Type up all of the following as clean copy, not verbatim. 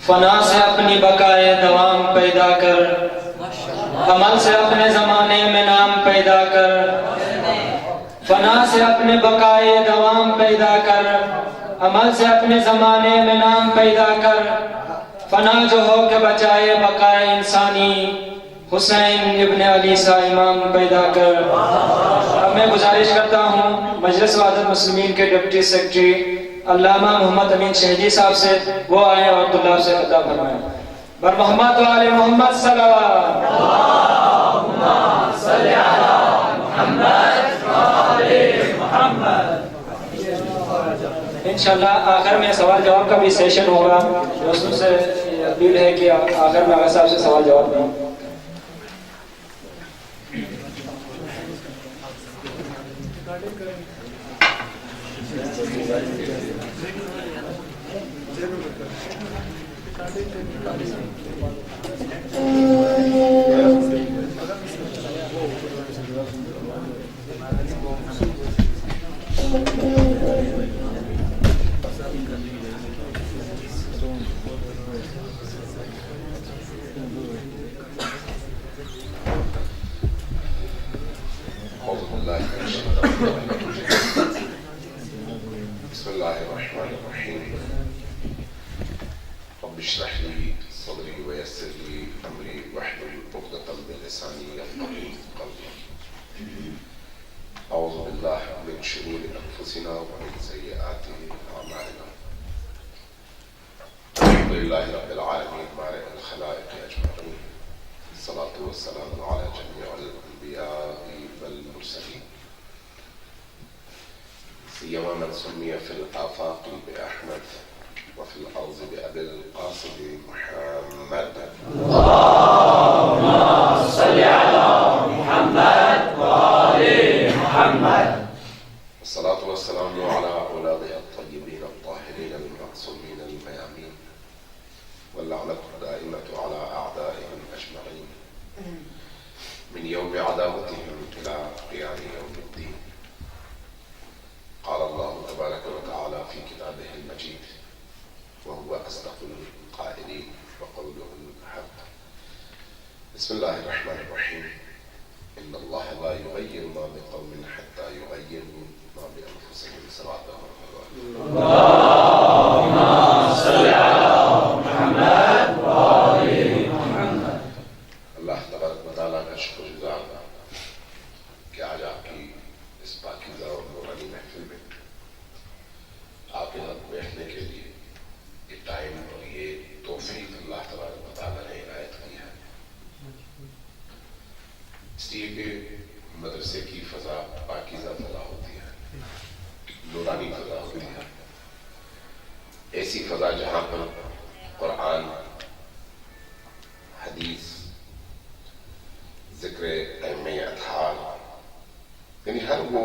فنا سے اپنی بقائے دوام پیدا کر، عمل سے اپنے زمانے میں نام پیدا کر، فنا سے اپنے بقائے دوام پیدا کر، عمل سے اپنے زمانے میں نام پیدا کر، فنا جو ہو کے بچائے بقائے انسانی، حسین ابن علی سا امام پیدا کر۔ اب میں گزارش کرتا ہوں مجلس وحدت مسلمین کے ڈپٹی سیکرٹری علامہ محمد امین شہیدی صاحب سے، وہ آئے اور طلاب سے خطاب فرمائیں۔ بر محمد و آل محمد صلوات۔ اللہم صلی علی محمد و آل محمد۔ انشاءاللہ آخر میں سوال جواب کا بھی سیشن ہوگا، دوستوں سے اپیل ہے کہ آخر میں آغا صاحب سے سوال جواب دیں۔ بسم اللہ الرحمن الرحیم۔ رب اشرح لی صدری ویسر لی امری واحلل عقدۃ من لسانی یفقهوا قولی۔ اعوذ باللہ من شرور انفسنا ومن سیئات اعمالنا۔ الحمد للہ رب العالمین بارئ الخلائق اجمعین، الصلاة والسلام علی جمیع الانبیاء والمرسلین، سیما من سمی فی الآفاق بأحمد وفی الأرض بأبی القاسم محمد۔ اللہم صلی علی محمد و آل محمد۔ الصلاة والسلام على أولادها الطيبين الطاهرين المعصومين الميامين، واللعنة الدائمة على أعدائهم أجمعين من يوم عداوتهم إلى قيام يوم الدين۔ قال الله تبارك وتعالى في كتابه المجيد وهو أصدق القائلين وقوله الحق۔ بسم الله الرحمن الرحيم۔ إن الله لا يغير ما بقوم حتى يغيروا ما بأنفسهم۔ صلاة اللہم صلی علی محمد و آل محمد۔ اللہ تبارک و تعالیٰ کا شکر گزار کہ آج آپ کی اس پاکیزہ اور نورانی محفل میں آپ کے ساتھ بیٹھنے کے لیے یہ ٹائم اور یہ توفیق اللہ تبارک و تعالیٰ نے عنایت کی ہے، اس لیے کہ مدرسے کی فضا پاکیزہ فضا ہوتی ہے، نورانی فضا ہوتی ہے، ایسی فضا جہاں پر قرآن، حدیث، ذکر ائمہ اطہار، یعنی ہر وہ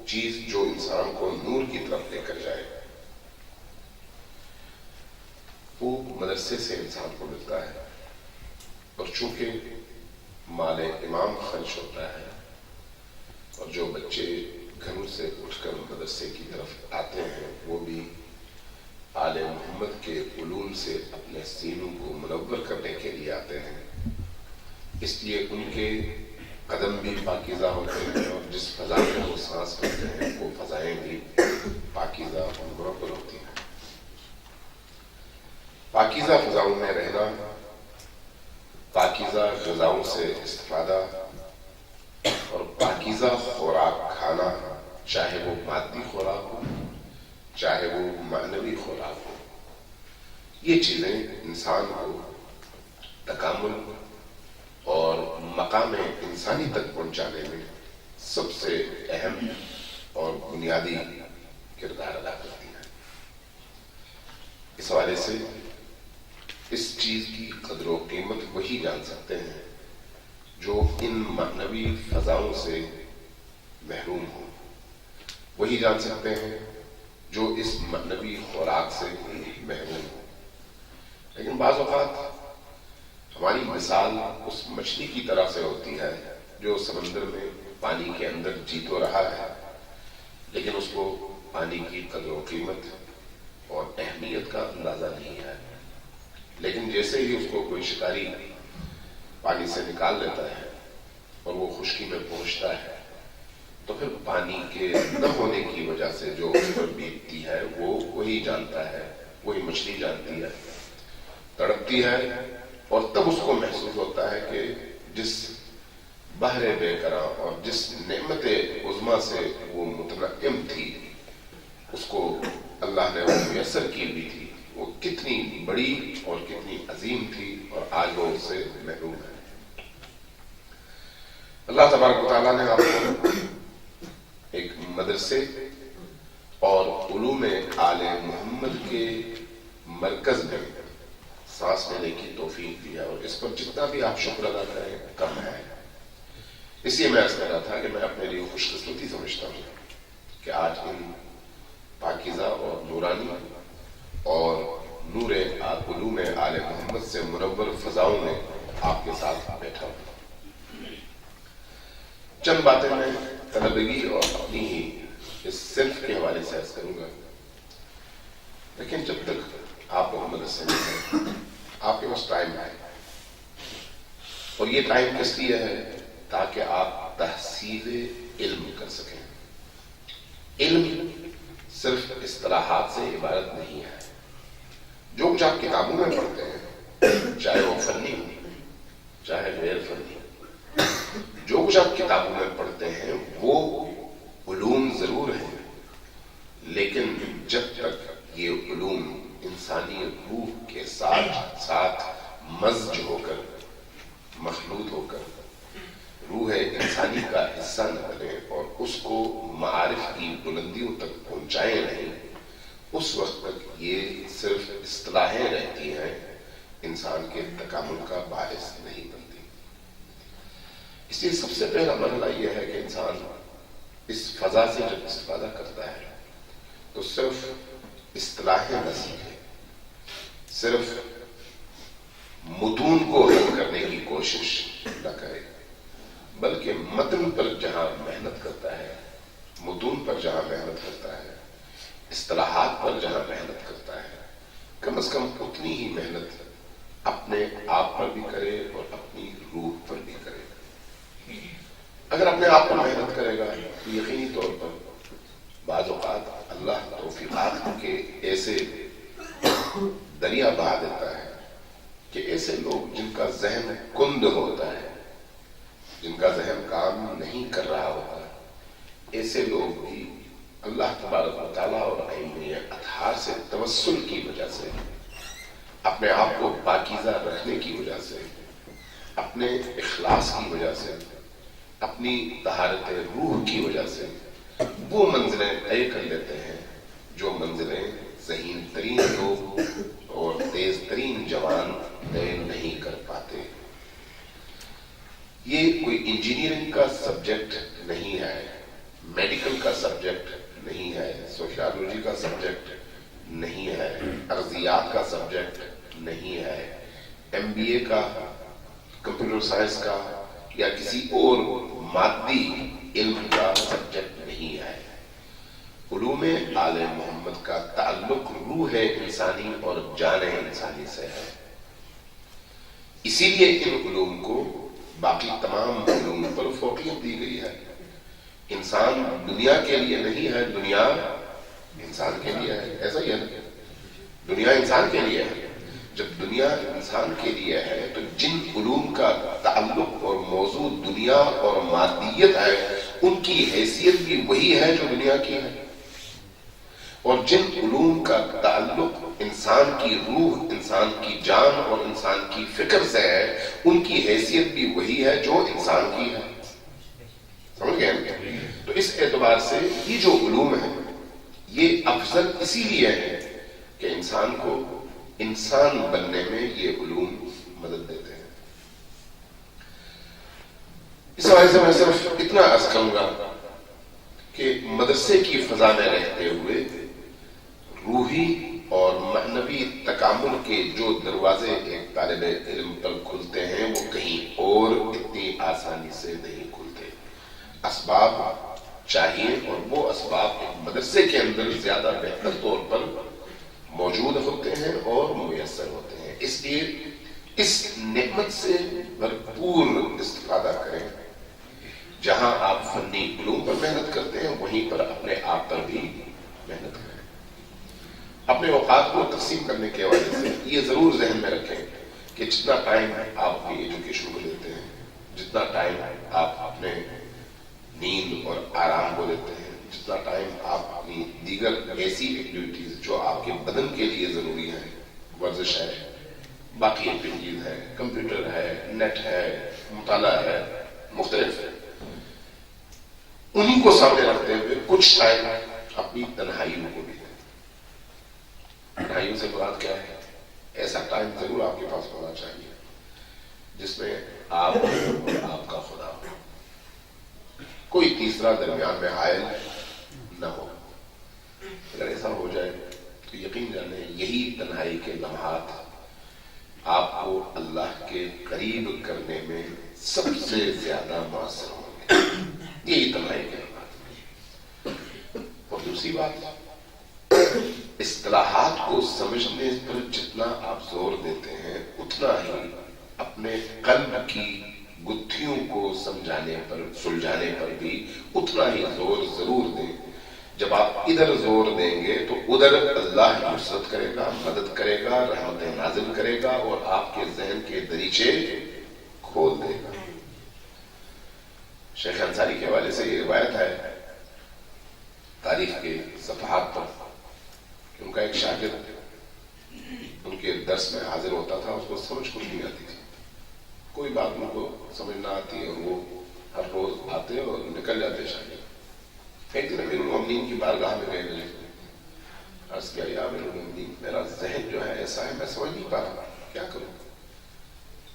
چیز جو انسان کو نور کی طرف لے کر جائے، وہ مدرسے سے انسان کو ملتا ہے۔ اور چونکہ مال امام خرچ ہوتا ہے اور جو بچے گھروں سے اٹھ کر مدرسے کی طرف آتے ہیں وہ بھی آل محمد کے علوم سے اپنے سینوں کو منور کرنے کے لیے آتے ہیں، اس لیے ان کے قدم بھی پاکیزہ ہوتے ہیں اور جس فضا میں وہ سانس کرتے ہیں وہ فضائیں بھی پاکیزہ اور منور ہوتی ہیں۔ پاکیزہ فضاؤں میں رہنا، پاکیزہ غذاؤں سے استفادہ اور پاکیزہ خوراک کھانا، چاہے وہ مادی خوراک ہو چاہے وہ معنوی خوراک ہو، یہ چیزیں انسان کو تکامل اور مقام انسانی تک پہنچانے میں سب سے اہم اور بنیادی کردار ادا کرتی ہیں۔ اس حوالے سے اس چیز کی قدر و قیمت وہی جان سکتے ہیں جو ان معنوی فضاؤں سے محروم ہوں، وہی جان سکتے ہیں جو اس معنوی خوراک سے محروم ہوں۔ لیکن بعض اوقات ہماری مثال اس مچھلی کی طرح سے ہوتی ہے جو سمندر میں پانی کے اندر جی تو رہا ہے، لیکن اس کو پانی کی قدر و قیمت اہمیت کا اندازہ نہیں ہے، لیکن جیسے ہی اس کو کوئی شکاری پانی سے نکال لیتا ہے اور وہ خشکی میں پہنچتا ہے تو پھر پانی کے نہ ہونے کی وجہ سے جو اس پر بیتتی ہے وہ وہی جانتا ہے، وہی مچھلی جانتی ہے، تڑپتی ہے، اور تب اس کو محسوس ہوتا ہے کہ جس بحر بے قراں اور جس نعمت عظمیٰ سے وہ متنعم تھی، اس کو اللہ نے وہ میسر کی بھی تھی، وہ کتنی بڑی اور کتنی عظیم تھی، اور آج وہ اس سے محروم ہے۔ اللہ تبارک و تعالیٰ نے آپ کو ایک مدرسے اور علوم آل محمد کے مرکز میں سانس لینے کی توفیق دی ہے، اور اس پر جتنا بھی آپ شکر ادا کریں کم ہے۔ اس لیے میں عرض کر رہا تھا کہ میں اپنے لیے خوش قسمتی سمجھتا ہوں کہ آج ان پاکیزہ اور نورانی اور نور علوم آل محمد سے منور فضاؤں میں آپ کے ساتھ بیٹھا ہوں۔ چند باتیں میں طلبگی اور اپنی ہی اس صرف کے حوالے سے عرض کروں گا، لیکن جب تک آپ کو مدرسے میں ہیں آپ کے پاس ٹائم ہے، اور یہ ٹائم کس لیے ہے؟ تاکہ آپ تحصیل علم کر سکیں۔ علم صرف اصطلاحات سے عبارت نہیں ہے۔ جو کچھ آپ کتابوں میں پڑھتے ہیں، چاہے وہ فنی ہو چاہے غیر فنی، جو کچھ آپ کتابوں میں پڑھتے ہیں وہ علوم ضرور ہیں، لیکن جب تک یہ علوم انسانی روح کے ساتھ ساتھ مزج ہو کر، مخلوط ہو کر روح انسانی کا حصہ نہ بنے اور اس کو معارف کی بلندیوں تک پہنچائے نہیں، اس وقت تک یہ صرف اصطلاحیں رہتی ہیں، انسان کے تکامل کا باعث نہیں بنتی۔ اس لیے سب سے پہلا مرحلہ یہ ہے کہ انسان اس فضا سے جب استفادہ کرتا ہے تو صرف اصطلاحیں نہ سیکھے، صرف متون کو حل کرنے کی کوشش نہ کرے، بلکہ متن پر جہاں محنت کرتا ہے، متون پر جہاں محنت کرتا ہے، اصطلاحات پر جہاں محنت کرتا ہے، کم از کم اتنی ہی محنت اپنے آپ پر بھی کرے اور اپنی روح پر بھی کرے۔ اگر اپنے آپ پر محنت کرے گا تو یقینی طور پر بعض اوقات اللہ توفیقات کے ایسے دریا بہا دیتا ہے کہ ایسے لوگ جن کا ذہن کند ہوتا ہے، جن کا ذہن کام نہیں کر رہا ہوتا، ایسے لوگ بھی اللہ تبارک و تعالیٰ اور ائمہ اطہار سے توسل کی وجہ سے، اپنے آپ کو پاکیزہ رکھنے کی وجہ سے، اپنے اخلاص کی وجہ سے، اپنی طہارت روح کی وجہ سے وہ منزلیں طے کر لیتے ہیں جو منزلیں ذہین ترین لوگ اور تیز ترین جوان طے نہیں کر پاتے۔ یہ کوئی انجینئرنگ کا سبجیکٹ نہیں ہے، میڈیکل کا سبجیکٹ نہیں ہے، سوشیالوجی کا سبجیکٹ نہیں ہے، ارضیات کا سبجیکٹ نہیں ہے، MBA کا، کمپیوٹر سائنس کا یا کسی اور مادی علم کا سبجیکٹ نہیں ہے۔ علوم آل محمد کا تعلق روح انسانی اور جان انسانی سے ہے، اسی لیے ان علوم کو باقی تمام علوم پر فوقیت دی گئی ہے۔ انسان دنیا کے لیے نہیں ہے، دنیا انسان کے لیے ہے، ایسا ہی ہے نا؟ دنیا انسان کے لیے ہے۔ جب دنیا انسان کے لیے ہے تو جن علوم کا تعلق اور موضوع دنیا اور مادیت ہے ان کی حیثیت بھی وہی ہے جو دنیا کی ہے، اور جن علوم کا تعلق انسان کی روح، انسان کی جان اور انسان کی فکر سے ہے ان کی حیثیت بھی وہی ہے جو انسان کی ہے۔ سمجھ گئے؟ تو اس اعتبار سے یہ جو علوم ہیں یہ افضل اسی لیے ہے کہ انسان کو انسان بننے میں یہ علوم مدد دیتے ہیں۔ اس حوالے سے میں صرف اتنا عرض کروں گا کہ مدرسے کی فضا میں رہتے ہوئے روحی اور معنوی تکامل کے جو دروازے ایک طالب علم پر کھلتے ہیں وہ کہیں اور اتنی آسانی سے نہیں کھلتے۔ اسباب چاہیے، اور وہ اسباب ایک مدرسے کے اندر زیادہ بہتر طور پر موجود لیے اس نعمت سے بھرپور استفادہ کریں. جہاں آپ فنی علوم پر محنت کرتے ہیں وہیں پر اپنے آپ پر بھی محنت کریں. اپنے اوقات کو تقسیم کرنے کے حوالے سے یہ ضرور ذہن میں رکھیں کہ جتنا ٹائم آپ اپنی ایجوکیشن کو دیتے ہیں، جتنا ٹائم آپ اپنے نیند اور آرام کو دیتے ہیں، جتنا ٹائم آپ اپنی دیگر ایسی ایکٹیویٹیز جو آپ کے بدن کے لیے ضروری ہیں، ورزش ہے، باقی ایکٹیویٹیز ہے، کمپیوٹر ہے، نیٹ ہے، مطالعہ ہے، مختلف ہے، انہیں کو سامنے رکھتے ہوئے کچھ ٹائم اپنی تنہائیوں کو بھی دیں. تنہائیوں سے مراد کیا ہے؟ ایسا ٹائم ضرور آپ کے پاس ہونا چاہیے جس میں آپ اور آپ کا خدا ہو، کوئی تیسرا درمیان میں حائل نہ ہو. اگر ایسا ہو جائے تو یقین جانیں یہی تنہائی کے لمحات آپ کو اللہ کے قریب کرنے میں سب سے زیادہ مؤثر ہوں گے. یہی تنہائی کے لمحات. اور دوسری بات، اصطلاحات کو سمجھنے پر جتنا آپ زور دیتے ہیں اتنا ہی اپنے قلب کی گتھیوں کو سمجھانے پر، سلجھانے پر بھی اتنا ہی زور ضرور دیں. جب آپ ادھر زور دیں گے تو ادھر اللہ نصرت کرے گا، مدد کرے گا، رحمتیں نازل کرے گا اور آپ کے ذہن کے دریچے کھول دے گا. شیخ انصاری کے حوالے سے یہ روایت ہے تاریخ کے صفحات پر کہ ان کا ایک شاگرد ان کے درس میں حاضر ہوتا تھا، اس کو سمجھ کچھ نہیں آتی تھی، کوئی بات ان کو سمجھ نہ آتی اور وہ ہر روز آتے اور نکل جاتے شاگرد. ایک دن امیر المومنین کی بارگاہ میں گئے، مجھے عرض کیا یا امیر المومنین میرا ذہن جو ہے ایسا ہے میں سمجھ نہیں پا رہا، کیا کروں؟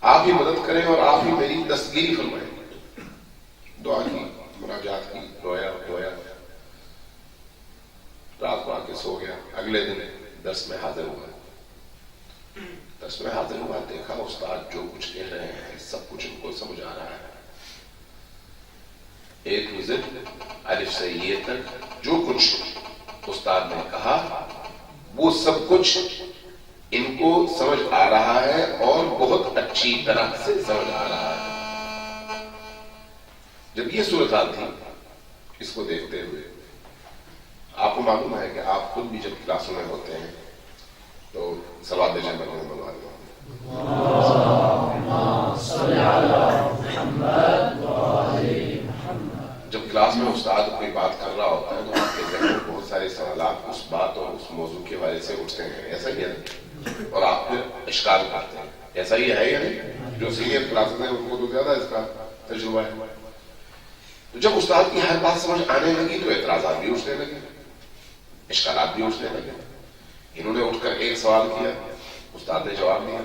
آپ ہی مدد کریں اور آپ ہی میری دستگیری فرمائیں. دعا کی، مناجات کی، رویا رات کو آ کے سو گیا. اگلے دن درس میں حاضر ہوا، دیکھا استاد جو کچھ کہہ رہے ہیں سب کچھ ان کو سمجھ آ رہا ہے. ایک وزٹ الف سے یہ تک جو کچھ استاد نے کہا وہ سب کچھ ان کو سمجھ آ رہا ہے اور بہت اچھی طرح سے سمجھ آ رہا ہے. جب یہ صورتحال تھی اس کو دیکھتے ہوئے آپ کو معلوم ہے کہ آپ خود بھی جب کلاسوں میں ہوتے ہیں تو صلوات بھیجیں بنوا دو. جب کلاس میں استاد کوئی بات کر رہا ہوتا ہے تو آپ کے ذہن میں بہت سارے سوالات اس بات اور اس موضوع کے حوالے سے اٹھتے ہیں، ایسا ہی ہے، اور آپ پھر اشکال کرتے ہیں. ایسا ہی ہے یا نہیں؟ جو سینئر کلاسز ہیں ان کو تو زیادہ اس کا تجربہ ہے. تو جب استاد کی ہر بات سمجھ آنے لگی تو اعتراضات بھی اٹھنے لگے، اشکالات بھی اٹھنے لگے. انہوں نے اٹھ کر ایک سوال کیا، استاد نے جواب دیا،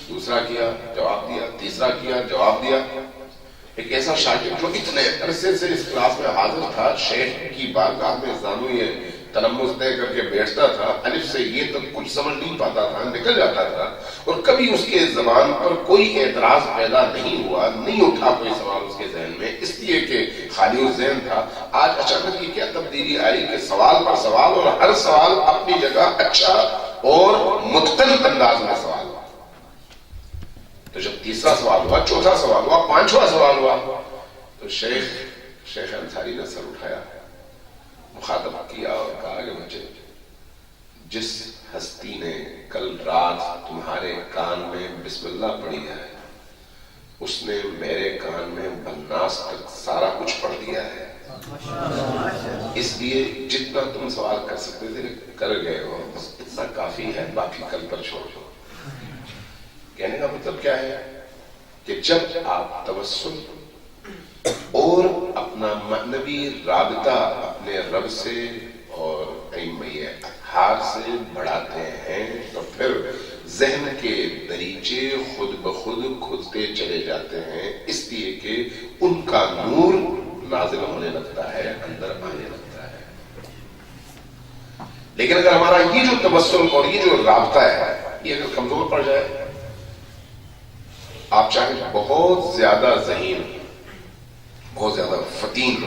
دوسرا کیا جواب دیا، تیسرا کیا جواب دیا. ایک ایسا شاگرد جو اتنے عرصے سے اس کلاس میں حاضر تھا، شیخ کی بارگاہ میں زانو یہ تلمس طے کر کے بیٹھتا تھا، الف سے یہ تک کچھ سمجھ نہیں پاتا تھا، نکل جاتا تھا، اور کبھی اس کے زبان پر کوئی اعتراض پیدا نہیں ہوا، نہیں اٹھا کوئی سوال اس کے ذہن میں، اس لیے کہ خالی ذہن تھا. آج اچانک یہ کیا تبدیلی آئی کہ سوال پر سوال اور ہر سوال اپنی جگہ اچھا اور متقن انداز میں سوال ہوا. تو جب تیسرا سوال ہوا، چوتھا سوال ہوا، پانچواں سوال ہوا تو شیخ انصاری نے سر اٹھایا، مخاطب کیا اور کہا کہ بچے، جس ہستی نے کل رات تمہارے کان میں بسم اللہ پڑھی ہے اس نے میرے کان میں بالناس تک سارا کچھ پڑھ دیا ہے. اس لیے جتنا تم سوال کر سکتے تھے کر گئے ہو، بس اتنا کافی ہے، باقی کل پر چھوڑ دو. کہنے کا مطلب کیا ہے کہ جب آپ توسل اور اپنا معنوی رابطہ اپنے رب سے اور ائمہ اطہار سے بڑھاتے ہیں تو پھر ذہن کے دریچے خود بخود کھلتے چلے جاتے ہیں، اس لیے کہ ان کا نور نازل ہونے لگتا ہے، اندر آنے لگتا ہے. لیکن اگر ہمارا یہ جو توسل اور یہ جو رابطہ ہے یہ اگر کمزور پڑ جائے، آپ چاہے بہت زیادہ ذہین، بہت زیادہ فتین